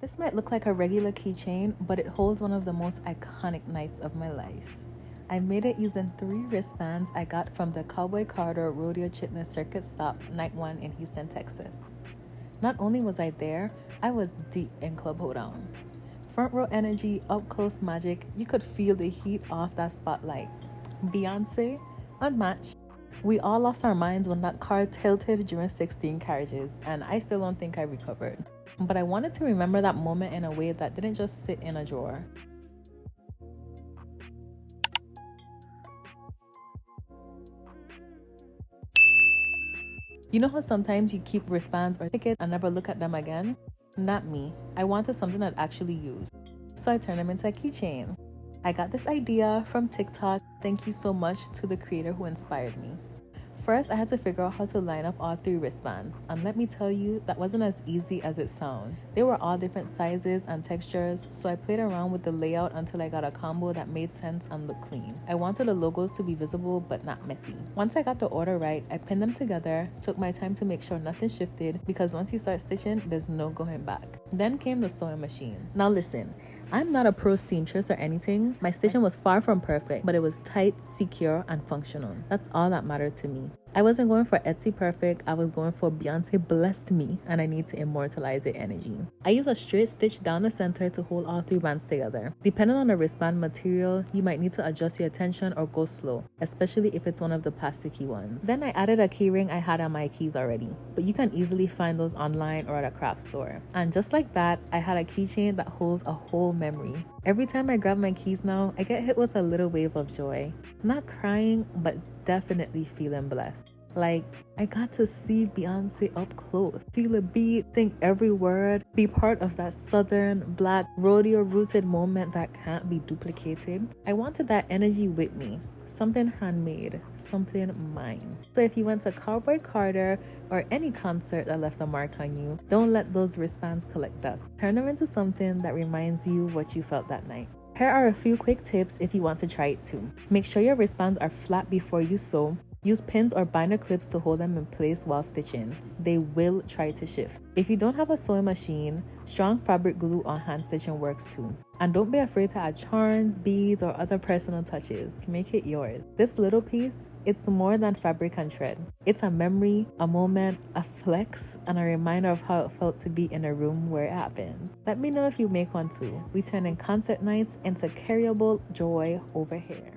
This might look like a regular keychain, but it holds one of the most iconic nights of my life. I made it using 3 wristbands I got from the Cowboy Carter Rodeo Chitlin Circuit Stop Night 1 in Houston, Texas. Not only was I there, I was deep in Club Hoedown. Front row energy, up close magic, you could feel the heat off that spotlight. Beyoncé, Unmatched. We all lost our minds when that car tilted during 16 carriages, and I still don't think I recovered. But I wanted to remember that moment in a way that didn't just sit in a drawer. You know how sometimes you keep wristbands or tickets and never look at them again? Not me. I wanted something I'd actually use. So I turned them into a keychain. I got this idea from TikTok. Thank you so much to the creator who inspired me. First, I had to figure out how to line up all 3 wristbands, and let me tell you, that wasn't as easy as it sounds. They were all different sizes and textures, so I played around with the layout until I got a combo that made sense and looked clean. I wanted the logos to be visible but not messy. Once I got the order right, I pinned them together, took my time to make sure nothing shifted, because once you start stitching, there's no going back. Then came the sewing machine. Now listen, I'm not a pro seamstress or anything. My stitching was far from perfect, but it was tight, secure, and functional. That's all that mattered to me. I wasn't going for Etsy perfect, I was going for Beyoncé blessed me, and I need to immortalize your energy. I use a straight stitch down the center to hold all 3 bands together. Depending on the wristband material, you might need to adjust your tension or go slow, especially if it's one of the plasticky ones. Then I added a keyring I had on my keys already, but you can easily find those online or at a craft store. And just like that, I had a keychain that holds a whole memory. Every time I grab my keys now, I get hit with a little wave of joy. Not crying, but definitely feeling blessed. Like, I got to see Beyoncé up close, feel a beat, sing every word, be part of that southern, black, rodeo-rooted moment that can't be duplicated. I wanted that energy with me. Something handmade, something mine. So if you went to Cowboy Carter or any concert that left a mark on you, don't let those wristbands collect dust. Turn them into something that reminds you what you felt that night. Here are a few quick tips if you want to try it too. Make sure your wristbands are flat before you sew. Use pins or binder clips to hold them in place while stitching. They will try to shift. If you don't have a sewing machine, strong fabric glue on hand stitching works too. And don't be afraid to add charms, beads, or other personal touches. Make it yours. This little piece, it's more than fabric and thread. It's a memory, a moment, a flex, and a reminder of how it felt to be in a room where it happened. Let me know if you make one too. We turn in concert nights into carryable joy over here.